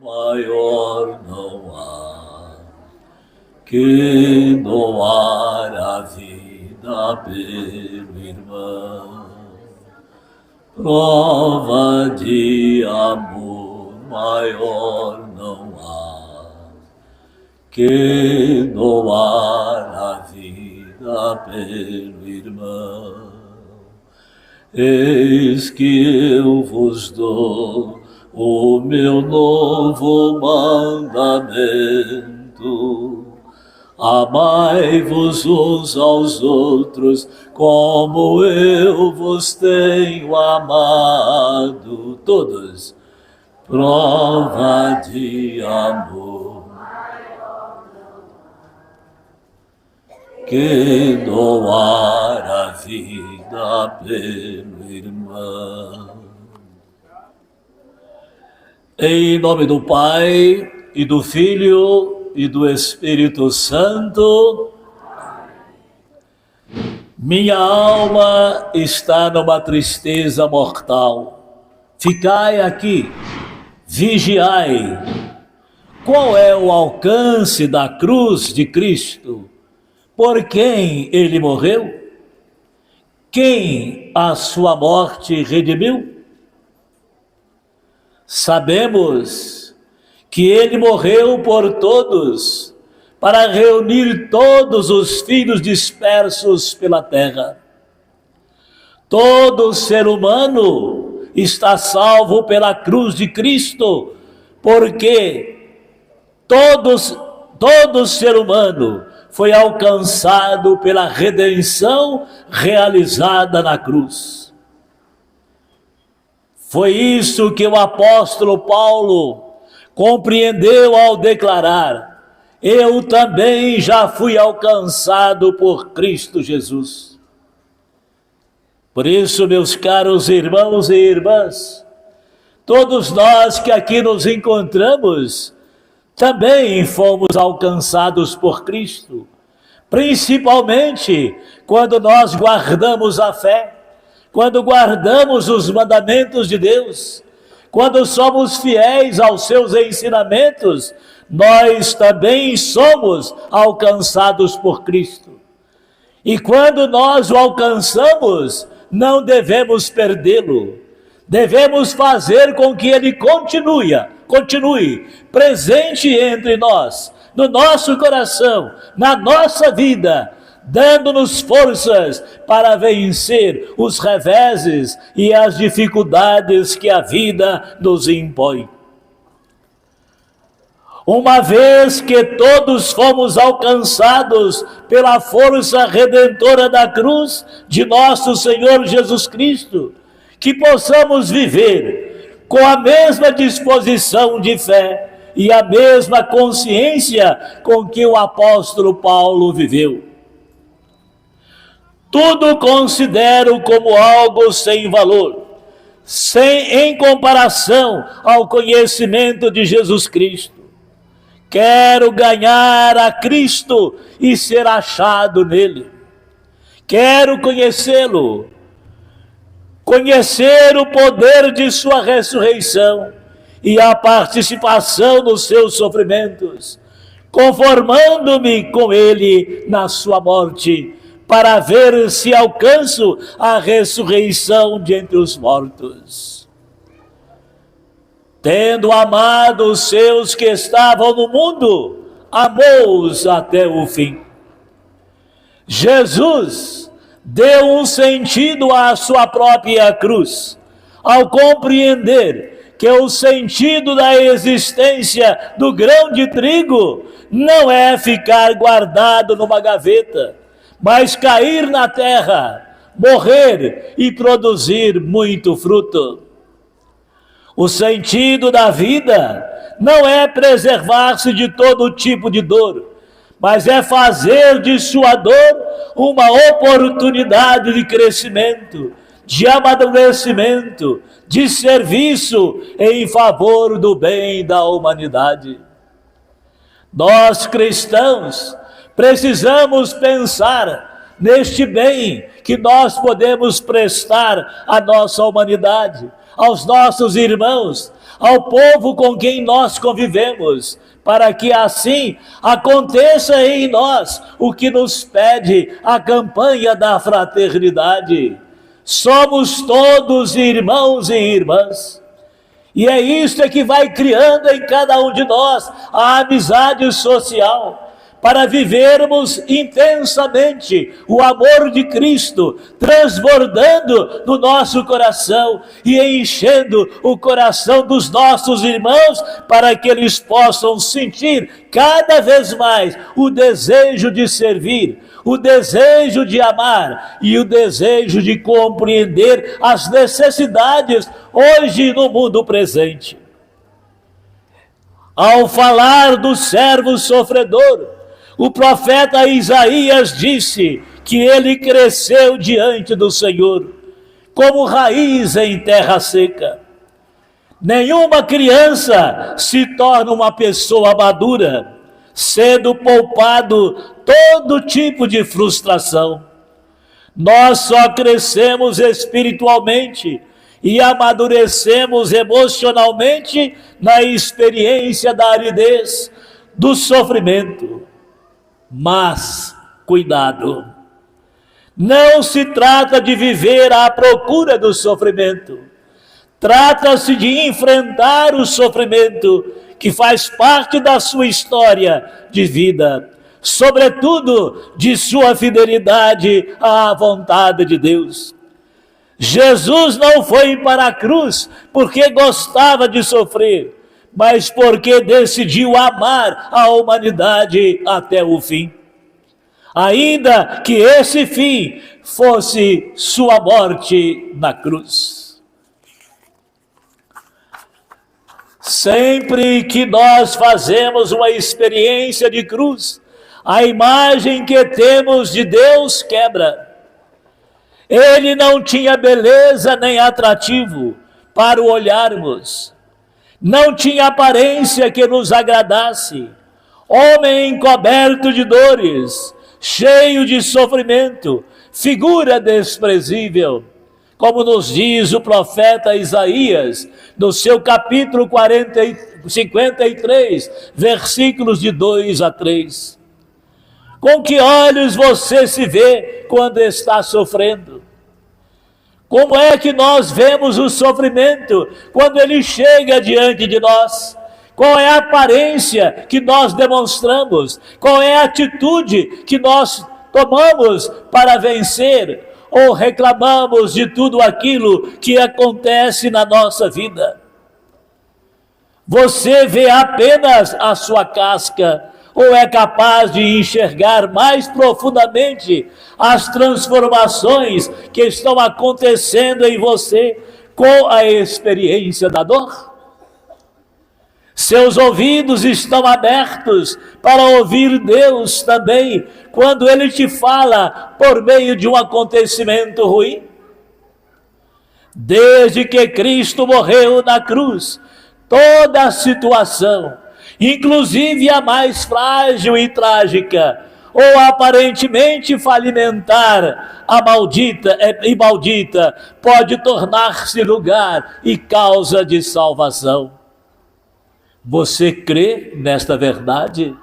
maior não há que doar a vida pelo irmão. Prova de amor maior não há que doar a vida pelo irmão. Eis que eu vos dou o meu novo mandamento: amai-vos uns aos outros como eu vos tenho amado. Todos, prova de amor que doar a vida pelo irmão. Em nome do Pai, e do Filho, e do Espírito Santo. Minha alma está numa tristeza mortal. Ficai aqui, vigiai. Qual é o alcance da cruz de Cristo? Por quem ele morreu? Quem a sua morte redimiu? Sabemos que ele morreu por todos, para reunir todos os filhos dispersos pela terra. Todo ser humano está salvo pela cruz de Cristo, porque todo ser humano foi alcançado pela redenção realizada na cruz. Foi isso que o apóstolo Paulo compreendeu ao declarar: eu também já fui alcançado por Cristo Jesus. Por isso, meus caros irmãos e irmãs, todos nós que aqui nos encontramos, também fomos alcançados por Cristo, principalmente quando nós guardamos a fé, quando guardamos os mandamentos de Deus, quando somos fiéis aos seus ensinamentos, nós também somos alcançados por Cristo. E quando nós o alcançamos, não devemos perdê-lo. Devemos fazer com que ele continue presente entre nós, no nosso coração, na nossa vida, dando-nos forças para vencer os reveses e as dificuldades que a vida nos impõe. Uma vez que todos fomos alcançados pela força redentora da cruz de nosso Senhor Jesus Cristo, que possamos viver com a mesma disposição de fé e a mesma consciência com que o apóstolo Paulo viveu. Tudo considero como algo sem valor, em comparação ao conhecimento de Jesus Cristo. Quero ganhar a Cristo e ser achado nele. Quero conhecê-lo, conhecer o poder de sua ressurreição e a participação nos seus sofrimentos, conformando-me com ele na sua morte, para ver se alcanço a ressurreição de entre os mortos. Tendo amado os seus que estavam no mundo, amou-os até o fim. Jesus deu um sentido à sua própria cruz, ao compreender que o sentido da existência do grão de trigo não é ficar guardado numa gaveta, mas cair na terra, morrer e produzir muito fruto. O sentido da vida não é preservar-se de todo tipo de dor, mas é fazer de sua dor uma oportunidade de crescimento, de amadurecimento, de serviço em favor do bem da humanidade. Nós cristãos precisamos pensar neste bem que nós podemos prestar à nossa humanidade, aos nossos irmãos, ao povo com quem nós convivemos, para que assim aconteça em nós o que nos pede a campanha da fraternidade. Somos todos irmãos e irmãs. E é isso que vai criando em cada um de nós a amizade social, para vivermos intensamente o amor de Cristo, transbordando no nosso coração e enchendo o coração dos nossos irmãos, para que eles possam sentir cada vez mais o desejo de servir, o desejo de amar e o desejo de compreender as necessidades hoje no mundo presente. Ao falar do servo sofredor, o profeta Isaías disse que ele cresceu diante do Senhor, como raiz em terra seca. Nenhuma criança se torna uma pessoa madura, sendo poupado todo tipo de frustração. Nós só crescemos espiritualmente e amadurecemos emocionalmente na experiência da aridez, do sofrimento. Mas, cuidado, não se trata de viver à procura do sofrimento. Trata-se de enfrentar o sofrimento que faz parte da sua história de vida, sobretudo de sua fidelidade à vontade de Deus. Jesus não foi para a cruz porque gostava de sofrer, mas porque decidiu amar a humanidade até o fim. Ainda que esse fim fosse sua morte na cruz. Sempre que nós fazemos uma experiência de cruz, a imagem que temos de Deus quebra. Ele não tinha beleza nem atrativo para o olharmos. Não tinha aparência que nos agradasse. Homem encoberto de dores, cheio de sofrimento, figura desprezível. Como nos diz o profeta Isaías, no seu capítulo 53, versículos de 2 a 3. Com que olhos você se vê quando está sofrendo? Como é que nós vemos o sofrimento quando ele chega diante de nós? Qual é a aparência que nós demonstramos? Qual é a atitude que nós tomamos para vencer? Ou reclamamos de tudo aquilo que acontece na nossa vida? Você vê apenas a sua casca, ou é capaz de enxergar mais profundamente as transformações que estão acontecendo em você com a experiência da dor? Seus ouvidos estão abertos para ouvir Deus também, quando Ele te fala por meio de um acontecimento ruim? Desde que Cristo morreu na cruz, toda a situação, inclusive a mais frágil e trágica, ou aparentemente falimentar, a maldita e maldita, pode tornar-se lugar e causa de salvação. Você crê nesta verdade?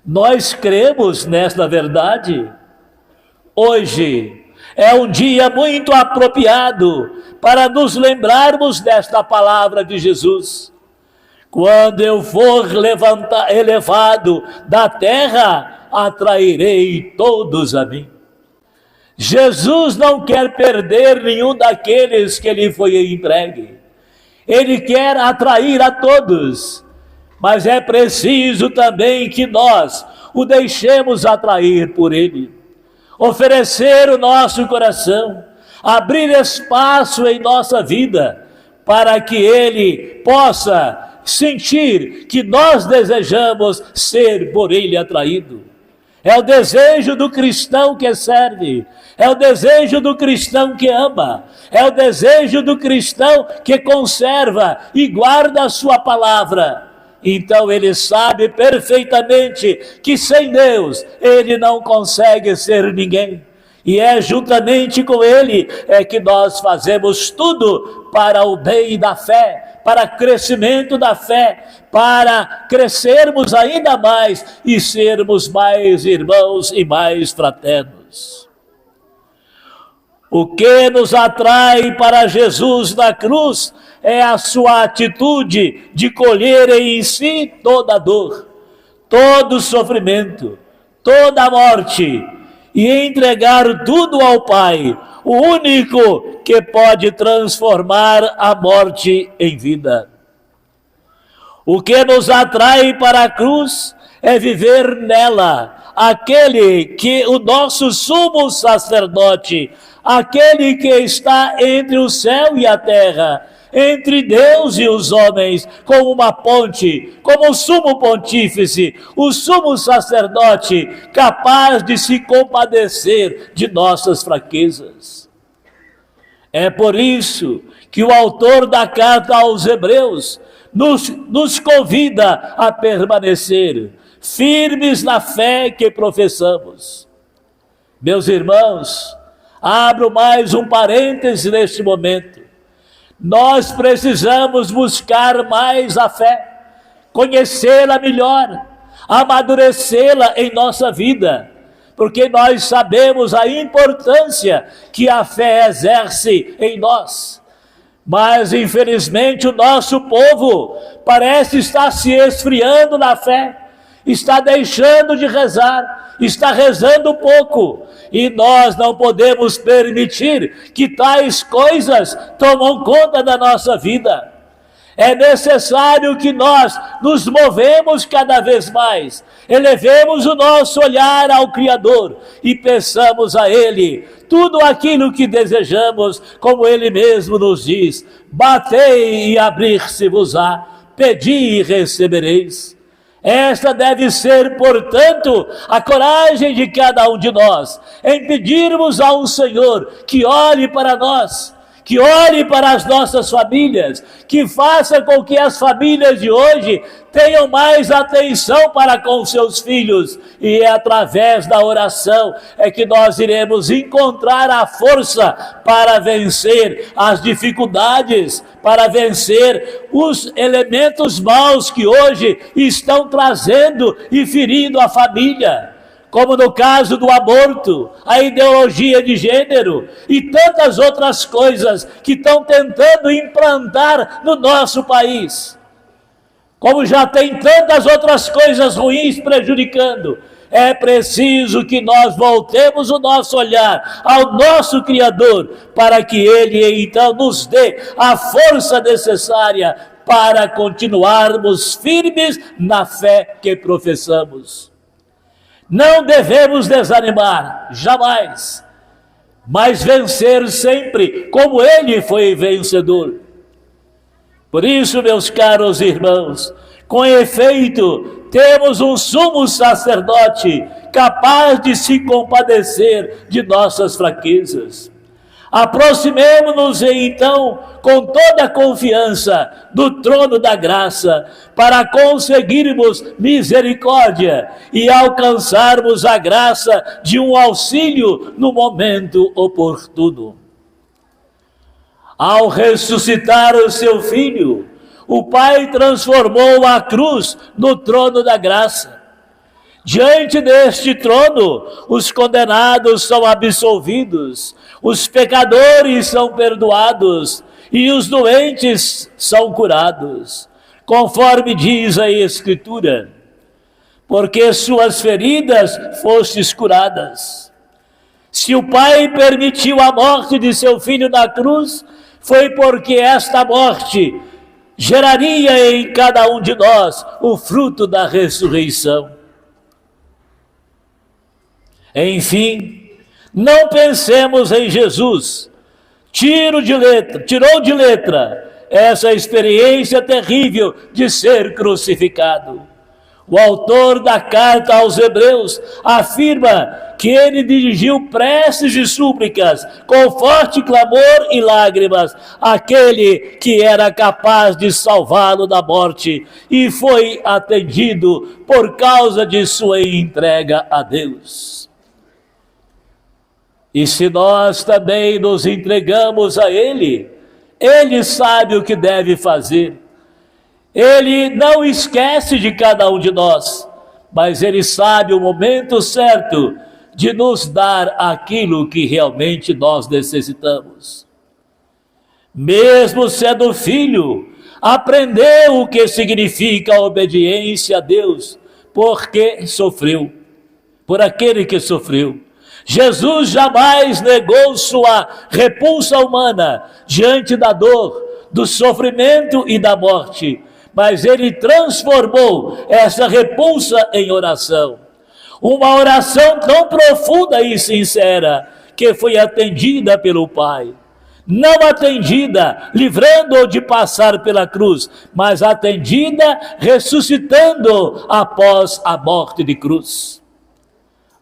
Nós cremos nesta verdade. Hoje é um dia muito apropriado para nos lembrarmos desta palavra de Jesus. Quando eu for elevado da terra, atrairei todos a mim. Jesus não quer perder nenhum daqueles que lhe foi entregue. Ele quer atrair a todos, mas é preciso também que nós o deixemos atrair por Ele. Oferecer o nosso coração, abrir espaço em nossa vida, para que Ele possa sentir que nós desejamos ser por Ele atraído. É o desejo do cristão que serve, é o desejo do cristão que ama, é o desejo do cristão que conserva e guarda a sua palavra. Então ele sabe perfeitamente que sem Deus ele não consegue ser ninguém. E é juntamente com Ele que nós fazemos tudo para o bem da fé, para crescimento da fé, para crescermos ainda mais e sermos mais irmãos e mais fraternos. O que nos atrai para Jesus na cruz é a sua atitude de colher em si toda a dor, todo o sofrimento, toda a morte, e entregar tudo ao Pai, o único que pode transformar a morte em vida. O que nos atrai para a cruz é viver nela, aquele que o nosso sumo sacerdote, aquele que está entre o céu e a terra, entre Deus e os homens, como uma ponte, como o sumo pontífice, o sumo sacerdote, capaz de se compadecer de nossas fraquezas. É por isso que o autor da carta aos Hebreus nos convida a permanecer firmes na fé que professamos. Meus irmãos, abro mais um parêntese neste momento. Nós precisamos buscar mais a fé, conhecê-la melhor, amadurecê-la em nossa vida, porque nós sabemos a importância que a fé exerce em nós. Mas, infelizmente, o nosso povo parece estar se esfriando na fé, está deixando de rezar, está rezando pouco, e nós não podemos permitir que tais coisas tomem conta da nossa vida. É necessário que nós nos movemos cada vez mais, elevemos o nosso olhar ao Criador e peçamos a Ele tudo aquilo que desejamos, como Ele mesmo nos diz: batei e abrir-se-vos-á, pedi e recebereis. Esta deve ser, portanto, a coragem de cada um de nós, em pedirmos ao Senhor que olhe para nós, que olhe para as nossas famílias, que faça com que as famílias de hoje tenham mais atenção para com seus filhos, e é através da oração é que nós iremos encontrar a força para vencer as dificuldades, para vencer os elementos maus que hoje estão trazendo e ferindo a família, como no caso do aborto, a ideologia de gênero e tantas outras coisas que estão tentando implantar no nosso país. Como já tem tantas outras coisas ruins prejudicando, é preciso que nós voltemos o nosso olhar ao nosso Criador, para que Ele então nos dê a força necessária para continuarmos firmes na fé que professamos. Não devemos desanimar, jamais, mas vencer sempre, como Ele foi vencedor. Por isso, meus caros irmãos, com efeito, temos um sumo sacerdote capaz de se compadecer de nossas fraquezas. Aproximemo-nos então com toda a confiança do trono da graça para conseguirmos misericórdia e alcançarmos a graça de um auxílio no momento oportuno. Ao ressuscitar o seu filho, o Pai transformou a cruz no trono da graça. Diante deste trono, os condenados são absolvidos, os pecadores são perdoados e os doentes são curados, conforme diz a Escritura: porque suas feridas fostes curadas. Se o Pai permitiu a morte de seu filho na cruz, foi porque esta morte geraria em cada um de nós o fruto da ressurreição. Enfim, não pensemos em Jesus. Tirou de letra essa experiência terrível de ser crucificado. O autor da carta aos Hebreus afirma que ele dirigiu preces e súplicas com forte clamor e lágrimas àquele que era capaz de salvá-lo da morte, e foi atendido por causa de sua entrega a Deus. E se nós também nos entregamos a Ele, Ele sabe o que deve fazer. Ele não esquece de cada um de nós, mas Ele sabe o momento certo de nos dar aquilo que realmente nós necessitamos. Mesmo sendo filho, aprendeu o que significa a obediência a Deus, porque sofreu, por aquele que sofreu. Jesus jamais negou sua repulsa humana diante da dor, do sofrimento e da morte, mas ele transformou essa repulsa em oração. Uma oração tão profunda e sincera que foi atendida pelo Pai. Não atendida livrando-o de passar pela cruz, mas atendida ressuscitando após a morte de cruz.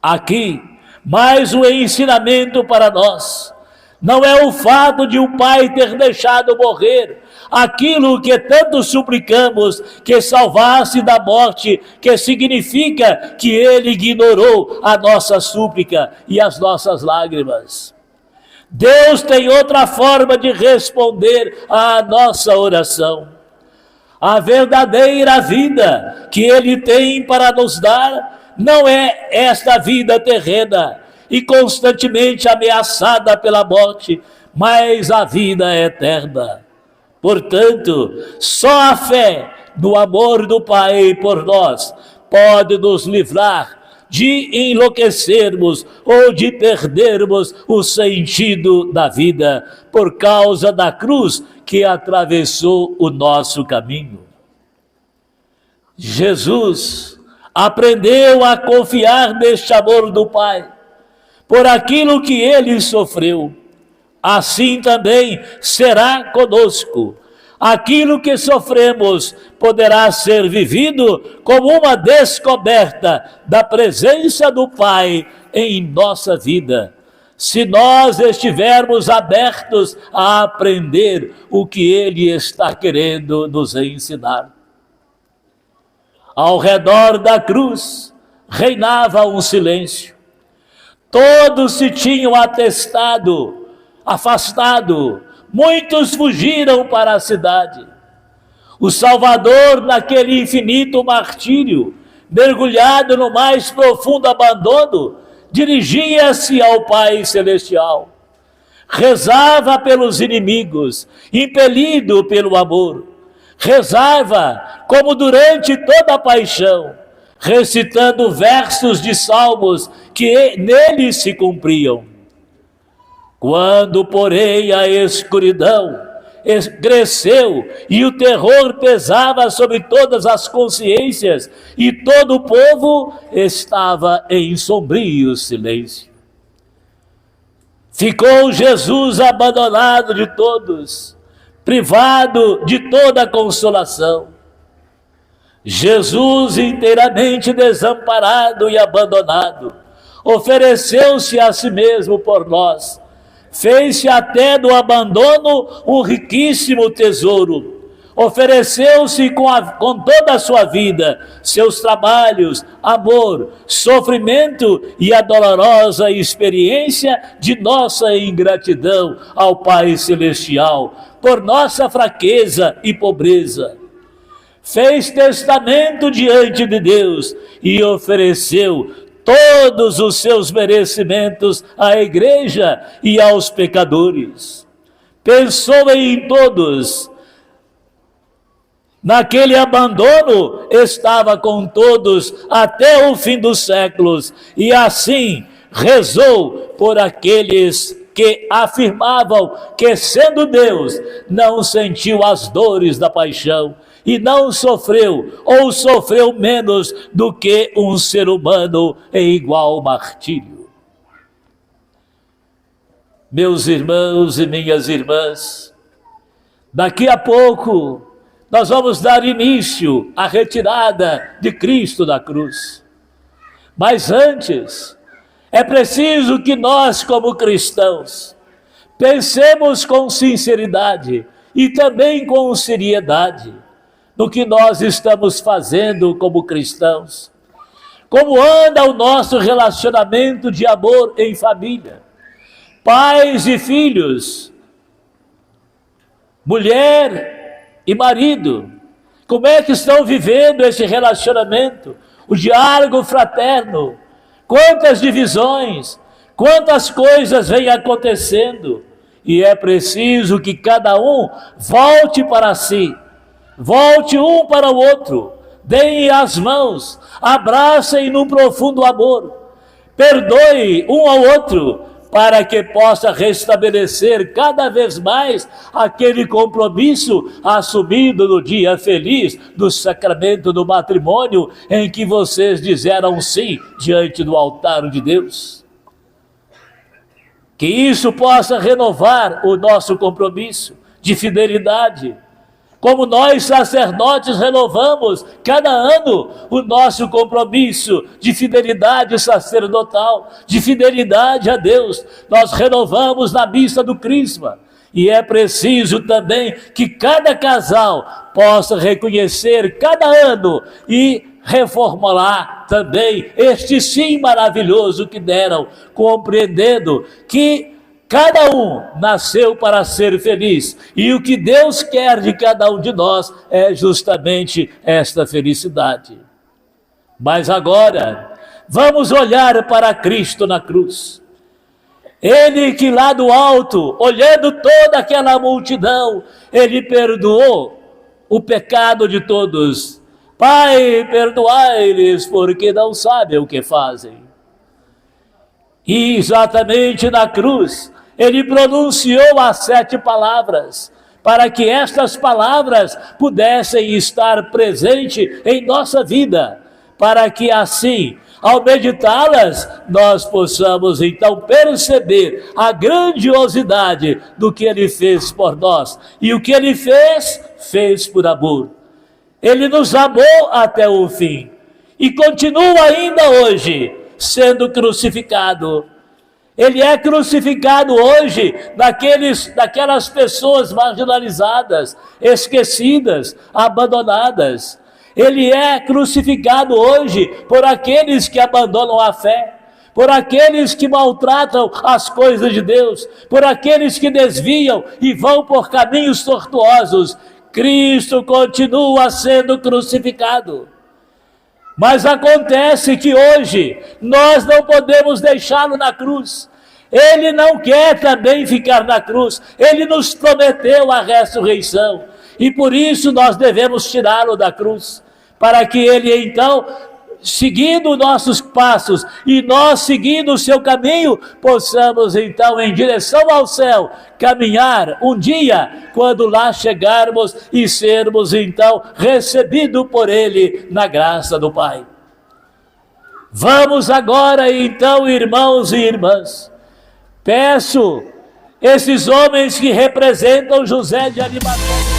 Aqui, mais um ensinamento para nós. Não é o fato de o Pai ter deixado morrer aquilo que tanto suplicamos que salvasse da morte, que significa que Ele ignorou a nossa súplica e as nossas lágrimas. Deus tem outra forma de responder à nossa oração. A verdadeira vida que Ele tem para nos dar não é esta vida terrena e constantemente ameaçada pela morte, mas a vida eterna. Portanto, só a fé no amor do Pai por nós pode nos livrar de enlouquecermos ou de perdermos o sentido da vida por causa da cruz que atravessou o nosso caminho. Jesus aprendeu a confiar neste amor do Pai por aquilo que ele sofreu. Assim também será conosco. Aquilo que sofremos poderá ser vivido como uma descoberta da presença do Pai em nossa vida, se nós estivermos abertos a aprender o que Ele está querendo nos ensinar. Ao redor da cruz reinava um silêncio. Todos se tinham afastado. Muitos fugiram para a cidade. O Salvador, naquele infinito martírio, mergulhado no mais profundo abandono, dirigia-se ao Pai Celestial. Rezava pelos inimigos, impelido pelo amor. Rezava como durante toda a paixão, recitando versos de salmos que nele se cumpriam. Quando, porém, a escuridão cresceu e o terror pesava sobre todas as consciências e todo o povo estava em sombrio silêncio. Ficou Jesus abandonado de todos, privado de toda consolação. Jesus, inteiramente desamparado e abandonado, ofereceu-se a si mesmo por nós. Fez-se até do abandono um riquíssimo tesouro. Ofereceu-se com toda a sua vida, seus trabalhos, amor, sofrimento e a dolorosa experiência de nossa ingratidão ao Pai Celestial, por nossa fraqueza e pobreza. Fez testamento diante de Deus e ofereceu todos os seus merecimentos à igreja e aos pecadores. Pensou em todos. Naquele abandono, estava com todos até o fim dos séculos, e assim rezou por aqueles que afirmavam que, sendo Deus, não sentiu as dores da paixão, e não sofreu, ou sofreu menos do que um ser humano em igual martírio. Meus irmãos e minhas irmãs, daqui a pouco nós vamos dar início à retirada de Cristo da cruz. Mas antes, é preciso que nós, como cristãos, pensemos com sinceridade e também com seriedade no que nós estamos fazendo como cristãos. Como anda o nosso relacionamento de amor em família? pais e filhos, mulher e marido, como é que estão vivendo esse relacionamento, o diálogo fraterno? Quantas divisões, quantas coisas vêm acontecendo, e é preciso que cada um volte para si, volte um para o outro, deem as mãos, abracem num profundo amor, perdoe um ao outro, para que possa restabelecer cada vez mais aquele compromisso assumido no dia feliz do sacramento do matrimônio, em que vocês disseram sim diante do altar de Deus. Que isso possa renovar o nosso compromisso de fidelidade, como nós sacerdotes renovamos cada ano o nosso compromisso de fidelidade sacerdotal, de fidelidade a Deus. Nós renovamos na missa do Crisma. E é preciso também que cada casal possa reconhecer cada ano e reformular também este sim maravilhoso que deram, compreendendo que cada um nasceu para ser feliz, e o que Deus quer de cada um de nós é justamente esta felicidade. Mas agora, vamos olhar para Cristo na cruz. Ele que lá do alto, olhando toda aquela multidão, ele perdoou o pecado de todos. Pai, perdoai-lhes, porque não sabem o que fazem. E exatamente na cruz, ele pronunciou as 7 palavras, para que estas palavras pudessem estar presentes em nossa vida, para que assim, ao meditá-las, nós possamos então perceber a grandiosidade do que ele fez por nós. E o que ele fez, fez por amor. Ele nos amou até o fim, e continua ainda hoje sendo crucificado. Ele é crucificado hoje daquelas pessoas marginalizadas, esquecidas, abandonadas. Ele é crucificado hoje por aqueles que abandonam a fé, por aqueles que maltratam as coisas de Deus, por aqueles que desviam e vão por caminhos tortuosos. Cristo continua sendo crucificado. Mas acontece que hoje nós não podemos deixá-lo na cruz. Ele não quer também ficar na cruz. Ele nos prometeu a ressurreição. E por isso nós devemos tirá-lo da cruz. Para que ele então, seguindo nossos passos e nós seguindo o seu caminho, possamos então em direção ao céu caminhar um dia, quando lá chegarmos e sermos então recebidos por ele na graça do Pai. Vamos agora então, irmãos e irmãs, peço esses homens que representam José de Arimateia,